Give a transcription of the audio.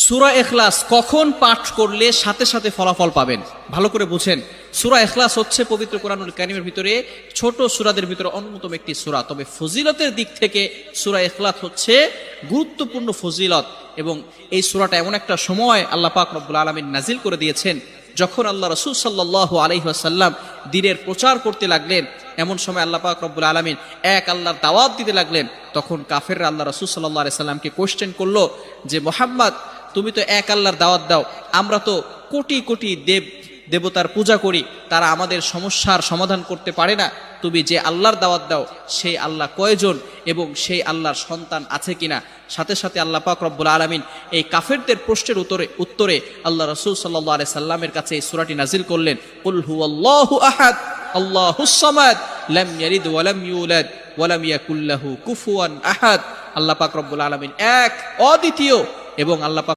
সূরা ইখলাস কখন পাঠ করলে সাথে সাথে ফলাফল পাবেন? ভালো করে বুঝেন, সূরা ইখলাস হচ্ছে পবিত্র কোরআনুল কারীমের ভিতরে ছোট সূরাদের ভিতরে অন্যতম একটি সূরা। তবে ফজিলতের দিক থেকে সূরা ইখলাস হচ্ছে গুরুত্বপূর্ণ ফজিলত, এবং এই সূরাটা এমন একটা সময় আল্লাহ পাক রব্বুল আলামিন নাজিল করে দিয়েছেন যখন আল্লাহ রাসূল সাল্লাল্লাহু আলাইহি ওয়াসাল্লাম দ্বীনের প্রচার করতে লাগলেন। এমন সময় আল্লাহ পাক রব্বুল আলামিন এক আল্লাহর দাওয়াত দিতে লাগলেন। তখন কাফেররা আল্লাহ রাসূল সাল্লাল্লাহু আলাইহি সাল্লামকে কোশ্চেন করলো যে, মুহাম্মদ, তুমি তো এক আল্লাহর দাওয়াত দাও, আমরা তো কোটি কোটি দেবতার পূজা করি, তারা আমাদের সমস্যার সমাধান করতে পারে না। তুমি যে আল্লাহর দাওয়াত দাও সেই আল্লাহ কয়জন এবং সেই আল্লাহর সন্তান আছে কিনা? সাথে সাথে আল্লাহ পাক রব্বুল আলামিন এই কাফেরদের প্রশ্নের উত্তরে আল্লাহ রাসূল সাল্লাল্লাহু আলাইহি সাল্লামের কাছে এই সূরাটি নাজিল করলেন, কুল হুয়াল্লাহু আহাদ আল্লাহুস সামাদ লাম ইয়ালিদ ওয়া লাম ইউলাদ ওয়া লাম ইয়াকুল লাহু কুফুয়ান আহাদ। আল্লাহ পাক রব্বুল আলামিন এক, অদ্বিতীয়, এবং আল্লাহ পাক